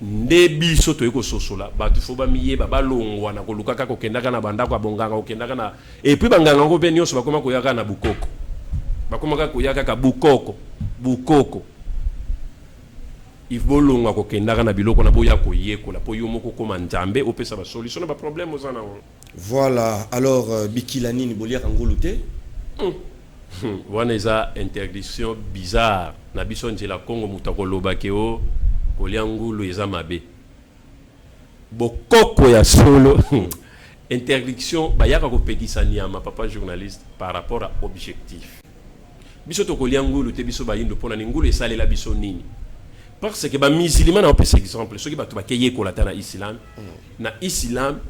nde biso to yeko sosola ba tu fo ba miye ba longwa na ko lukaka ko kendaka na bandako abonganga ko kendaka na et puis banganga ko benyo so ba koma ko yaka na bukoko ba koma ko yaka ka bukoko ivolonga ko kendaka na biloko na boya ko yekola po yo moko ko manjambe opesa ba solution na ba problème ozana. Voilà, alors bikilani ni bolia kangolute wana eza interdiction bizarre na biso njela Congo mutako lobake o kolia ngulu eza mabe bokoko ya solo interdiction bayaka ko pekisa niama papa journaliste par rapport à objectif biso to kolia ngulu te biso bayindo pona ni ngulu esalela biso nini. Parce que les musulmans ont pris exemple. Ceux qui ont été dans l'islam, dans l'islam,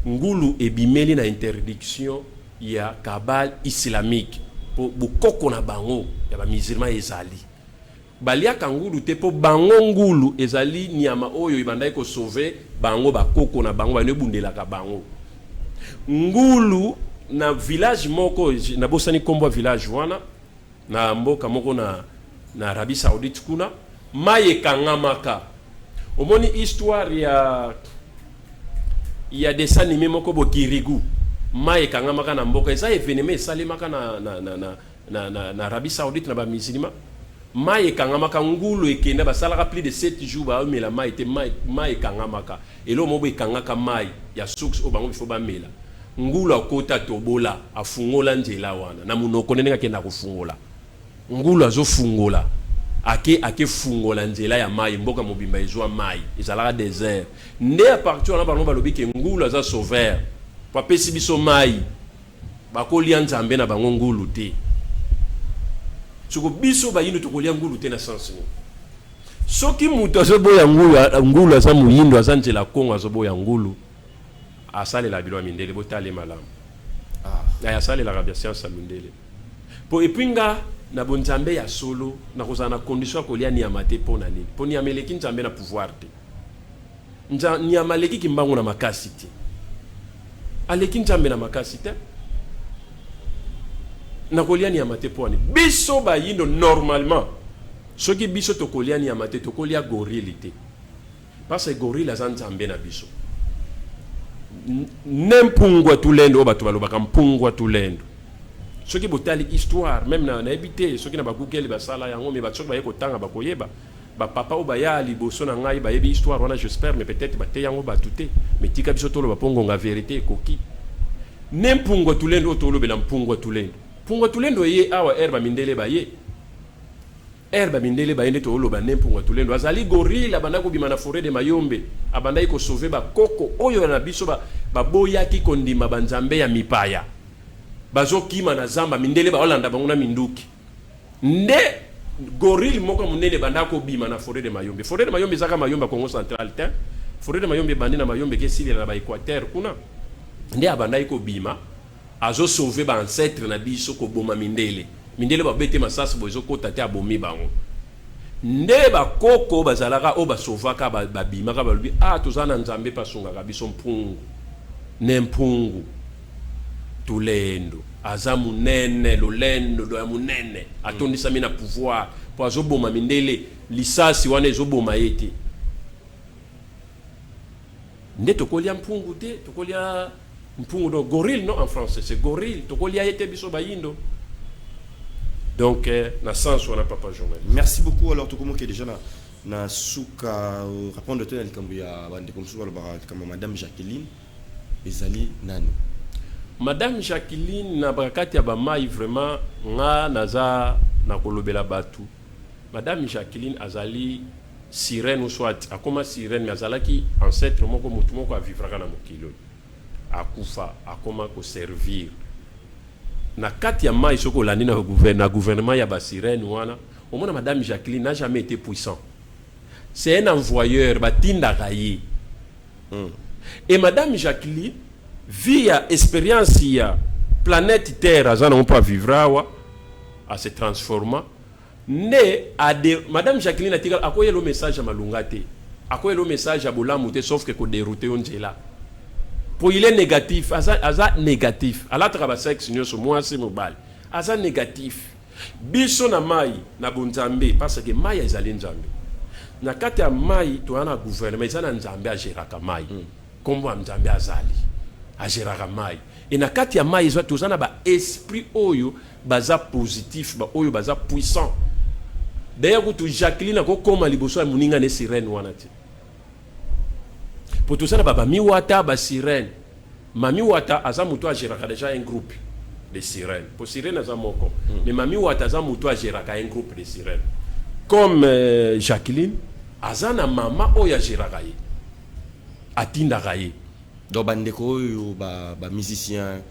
ngulu et bimeli na interdiction, il y a cabale islamique. Pour beaucoup na bango, il y a musulmans ezali. Balia kangulu te po bango ngulu ezali nyama oyo ibandai ko sauver bango bakoko na bango ne bundela ka bango. Ngulu na village moko na bosani kombo village wana na mboka moko na Arabie Saoudite kuna. Maye kangamaka omoni histoire ya dessin animé moko bo Kirigu maye kangamaka na mboka eza événement esalemaka na Arabie Saoudite na ba musulman maye kangamaka ngulu ekenda basalaka plus de 7 jours ba mela maye te maye kangamaka elo mobo ekangaka maye ya source o bango bifo ba mela ngulu akota tobola afungola njela wana na munoko nenga kenda kufungola ngulu azofungola ake fungola nzela ya mai mboka mobimba ezwa mai ezalaka désert nde à partir wana bango balobi ke ngulu aza sauveur po apesi biso mai bakolia nzambe na bango ngulu te soko biso bayindo tokolia ngulu te na sens ni soki mutu azoboya ngulu aza muyindo aza nzela kongo azoboya ngulu asalela bilo ya mindele botale malamu asalela bia science ya mindele po epinga na bonzambe ya solo na kozala na condition ya kolia niama te mpo na nini mpo niama eleki nzambe na pouvoir te niama aleki kimbango na makasi te aleki nzambe na makasi te na kolia niama te mpo wani biso bayindo normalement soki biso tokolia niama te tokolia gorille te parce que gorille aza nzambe na biso nempungwa tulendo oyo bato balobaka mpungwa tulendo soki botali histoire même na ebite soki na bagugeli basala yango me bato soki baye kotanga bakoyeba bapapa oyo baya liboso na ngai bayebi histoire wana j'espère mais peut-être bate yango bato te mais tika biso toloba mpo ngonga vérité ekoki nempungwa tulendo oyo tolobela mpungwa tulendo eye awa herba mindele baye herba mindele baye nde toloba nempungwa tulendo azali gorille abanda kobima na forêt de mayombe abandaki kosauve bakoko oyo na biso baboyaki kondima banzambe ya mipaya bazokima na zamba mindele baolanda bango na minduki nde gorille moko munene banda kobima na forêt de mayombe ezaka mayombe Congo central te forêt de mayombe bandi na mayombe kesilela na baéquateur kuna nde abandaki kobima azosauve baancetre na biso koboma mindele babete masasi bo ezokota te abomi bango nde bakoko bazalaka o basauvaka babimaka balobi toza na nzambe pasungaka biso mpungu ne mpungu tulendo aza munene lolendo do ya munene atondisami na pouvoir po azoboma mindele lisasi wana ezoboma ye te nde tokolia mpungu te tokolia mpungu do gorille non en français c'est gorille tokolia ye te biso bayindo donc na sens wana papa journal merci beaucoup alors tokomo ke déjà na suka répondre te na likambo ya bande comme suka ba kama madame Jacqueline ezali nani madame Jacqueline na bakati ya bamai vraiment nga naza na kolobela batu madame Jacqueline azali sirène ou soit akoma sirène mais azalaki ancêtre moko mutu moko avivraka na mokilo akufa akoma ko servir na kati ya mai soko landi na gouvernement ya ba sirène wana omona madame Jacqueline n'a jamais été puissant c'est un envoyeur batinda kayi et madame Jacqueline via expérience ya planète Terre azana on peut vivre awa à se transformer ne a de madame Jacqueline atika akoye le message à malungate akoye le message à bolamu te sauf que ko dérouter onjela pour il est négatif aza négatif ala traba sexe nyoso moi c'est mobile aza négatif biso na mai na bonzambe parce que mai ezali nzambe na kati ya mai to ana gouvernement ezana nzambe a geraka mai kombo nzambe azali a geraka mai et na kati ya mai zo tozana ba esprit oyo baza positif ba oyo baza puissant d'ailleurs tu Jacqueline ko koma liboso ya muninga ne sirène wana ti pour tout ça baba miwata ba sirène mami wata aza muto a geraka déjà un groupe de sirènes pour sirène aza moko mais mami wata aza muto a geraka un groupe de sirènes comme Jacqueline aza na mama oya geraka ye atinda kaye donc bandeko oyo ba musicien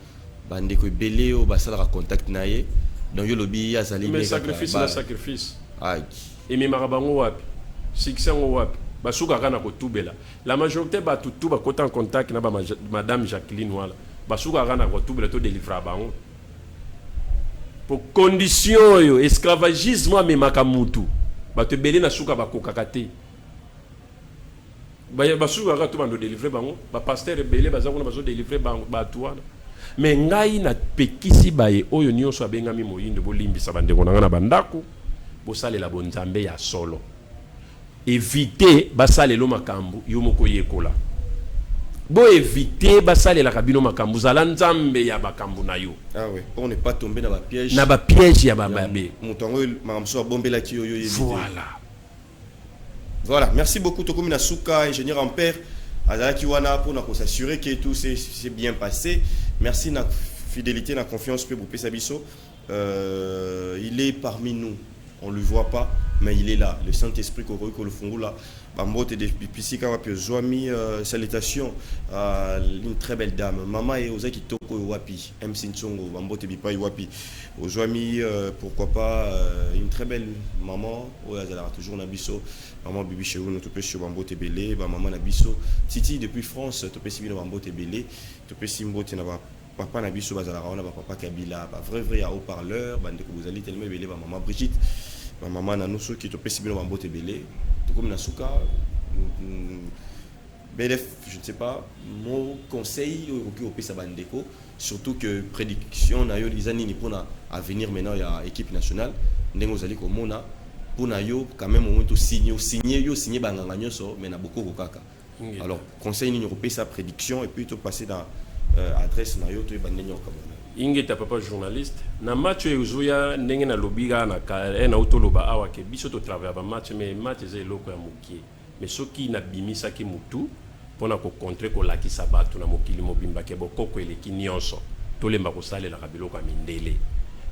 bandeko belé o ba sala contact na ye donc yo lobi azali mais sacrifice na sacrifice et mi marabango wapi succès ngo wapi basuka kana kotubela la majorité ba tutu ba kota en contact na ba madame Jacqueline wala basuka kana kotubela to délivrer bango pour condition yo esclavagisme me makamutu ba te belé na suka ba kokakate basuka ka to bando délivrer bango ba pasteur belé bazakuna bazo délivrer bango ba tuana mais ngai na pekisi baye oyo nyonso abengami moyindo bolimbisa bandeko na bandako bosalela bonzambe ya solo éviter basalelo makambu yo moko yekola bo éviter basalela kabino makambu zala nzambe ya bakambu na yo ouais on n'est pas tombé dans ba piège ya bababe mutongo makamso bombela ki yo éviter voilà merci beaucoup Tokomi Nasuka ingénieur Ampère azalaki wana pour nous s'assurer que tout s'est bien passé merci na fidélité na confiance que vous pesa biso il est parmi nous on ne le voit pas, mais il est là. Le Saint-Esprit, le Fungula, Bambote depuis Pisika, Zoami, salutations à une très belle dame. Maman et Ozaki Toko Wapi, M. Sinchongo, Bambote Bipa Wapi. Zoami, pourquoi pas, une très belle maman, elle a toujours Nabiso, maman Bibi chez nous, tu peux sur Bambote Belé, maman Nabiso, Titi depuis France, tu peux suivre Bambote Belé, tu peux Simbote Naba. Papa Nabiso Bazala, on a papa Kabila, vrai à haut-parleur, bande que vous allez tellement belé, maman Brigitte, maman Nanuso qui te pèse bien en beauté belé, tout comme Nasuka, BDF, je ne sais pas, mon conseil au Pesa Bandeko, surtout que prédiction, n'a eu les années pour à venir maintenant, il y a équipe nationale, nous allons comme Mona, pour nayo quand même au moment où signer Bangangagno, mais n'a beaucoup de caca. Alors, conseil, nous avons sa prédiction et puis tout passer dans adresse na yo to bandenyo kamona inge ta papa journaliste na match ezuya ndenge na lobiga na ka na utoloba awa ke biso to travailler ba match mais match ze loko ya mukie mais soki na bimisa ki mutu pona ko contrer ko lakisa batu na mokili mobimba ke bokoko eleki nyonso to lemba ko salela ka biloko ya mindele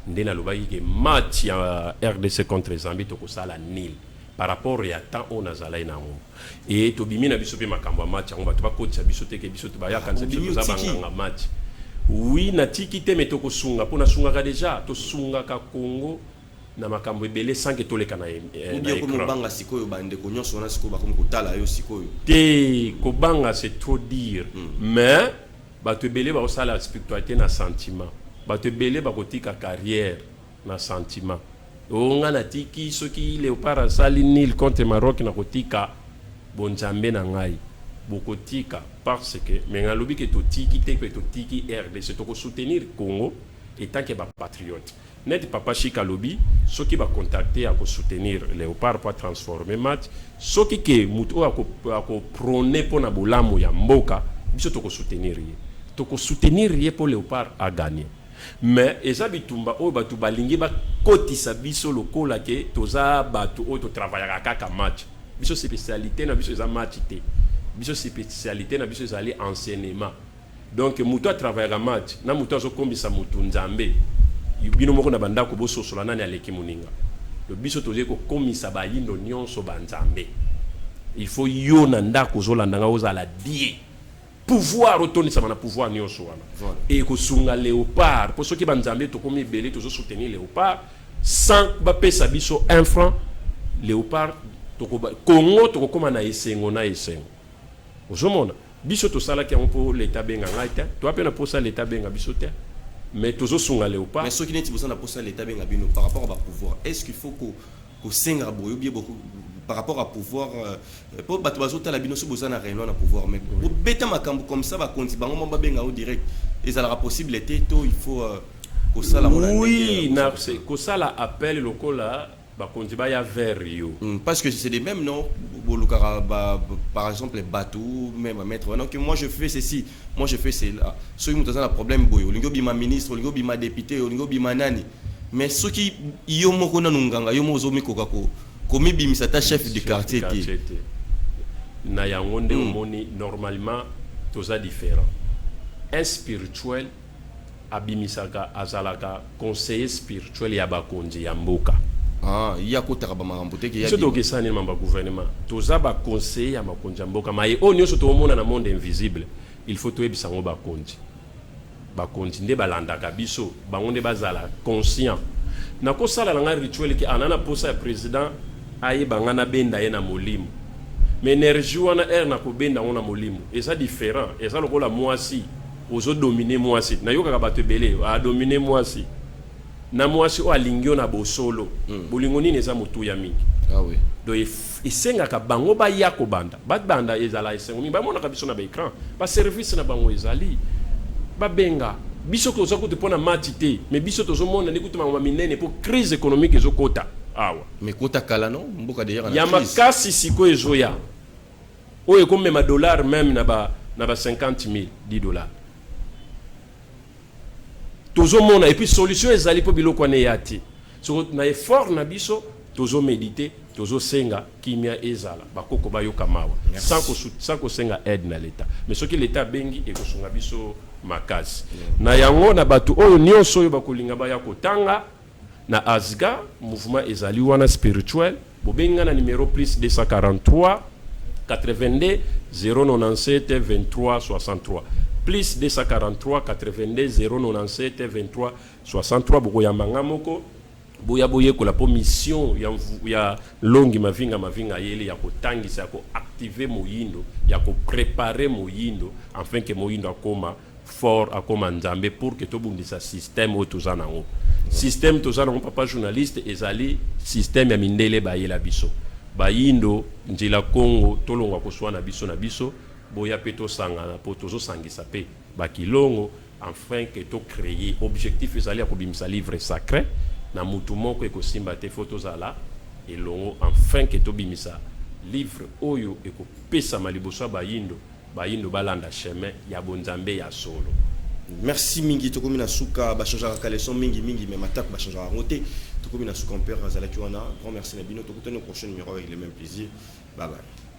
nde na lobaki ke match ya RDC contre Zambie to ko sala nil par rapport à temps on a zalé na ngo et to bimi na biso pe makambo match ngo bato ba coach biso te ke biso to ba ya kanisa biso za banga match oui na tiki te metoko sunga pona sunga ka déjà to sunga ka Congo na makambo ebele sans que to le kana ou bien ko banga sikoyo bande ko nyonso na sikoyo ba ko kutala yo sikoyo te ko banga c'est trop dire mais bato ebele ba osala spiritualité na sentiment bato ebele ba ko tika carrière na sentiment on a tiki ce qui Léopard sali nil contre Maroc na kotika bonjambe na ngai bokotika parce que mais ngalobi que to tiki te que to tiki RDC to ko soutenir Congo et tant que ba patriote net papa Chika lobi ce qui va contacter à ko soutenir Léopard pour transformer match ce qui que muto a ko prôner pour na bolamo ya mboka biso to ko soutenir pour Léopard à gagner. Mais eza bitumba o batu balingi ba kotisa biso lokola ke toza batu o to travailler kaka match biso spécialité na biso eza match te biso spécialité na biso ezali enseignement donc muto a travailler match na muto azo kombisa mutu nzambe bino moko na banda ko boso sola nani aleki muninga le biso toze ko komisa ba yindo nyonso banzambe il faut yo na ndako zolanda nga ozala die pouvoir retourner ça na pouvoir nyonso wana et ko sunga Léopard pour ceux qui banzambe to komi belé to soutenir Léopard sans ba pesa biso 1 franc Léopard to ko Congo to ko koma na esengo ozomona biso to sala ki pour l'état benga ngaita to apena pour ça l'état benga biso te mais to sunga Léopard mais ceux qui n'étent pas na pour ça l'état benga bino par rapport à pouvoir est-ce qu'il faut que senga boyo bien beaucoup par rapport à pouvoir pour batbazota la binoso bozana réunion na pouvoir mais pour beta makambo comme ça va konti bango mba benga au direct et ça sera possible l'été to il faut que ça la oui na c'est que ça la appelle lokola ba konti ba ya vers yo parce que c'est des mêmes non par exemple les bateaux même à mettre donc moi je fais ceci moi je fais cela ceux qui ont un problème boyo lingo bima ministre lingo bima député lingo bima nani mais ceux qui yo moko na nganga yo mozo mikokako comme bimisa ta chef de quartier na yangonde omoni normalement toza différent un spirituel abimisaka azalaka conseiller spirituel ya bakonzi ya mboka ya kotaka ba makambo te ke ya soto ke sani mamba gouvernement toza ba conseiller ya makonzi ya mboka mai onyo soto omona na monde invisible il faut to ebisa ngo bakonzi nde balandaka biso bango nde bazala conscient na ko sala nga rituel ki anana posa ya président aye bangana benda ye na molimo mais énergie wana na ko benda ona molimo et ça différent et ça lokola mwasi ozo dominer mwasi na yoka bato belé a dominer mwasi na mwasi o alingio na bosolo bolingo nini eza mutu ya mingi oui do isenga ka bango ba yako banda ezala esengo mi ba mona ka biso na ba écran ba service na bango ezali ba benga biso ko zo ko te pona matite mais biso to zo mona ni kutuma ma minene pour crise économique ezo kota awa mais kota kala non mboka d'ailleurs na crise ya makasi siko ezoya oye comme ma dollar même na ba 50,000 $10 tozo mona et puis solution ezali po biloko ne yati so na effort na biso tozo méditer tozo senga kimia ezala bakoko bayoka mawa sans ko senga aide na l'état mais ce que l'état bengi e ko sunga biso makasi na yango na batu oyo nyonso oyo bakolinga ba ya kotanga na Asga mouvement ezali wana spirituel bobenga na numéro plus 243 82 097 23 63 plus 243 82 097 23 63 boko ya mangamoko boya boye ko la mission ya longi mavinga yele ya kotangisa ya ko activer moyindo ya ko préparer moyindo afin que moyindo akoma fort akoma nzambe pour que to bundisa système o tozana ngo système tozana ngo papa journaliste ezali système ya mindele bayela biso bayindo njila Congo tolongwa ko swana biso na biso boya peto sangana po tozo sangisa pe bakilongo afin que to créer objectif ezali ya kobimisa livre sacré na mutu moko ekosimba te photos ala elongo afin que to bimisa livre oyo ekopesa maliboso bayindo balanda chemin ya bonzambe ya solo. Merci mingi tokomi na suka ba changer ka leçon mingi mais matak ba changer ngote tokomi na suka on perd azala kiwana grand merci na bino tokutana au prochain numéro avec le même plaisir. Bye bye.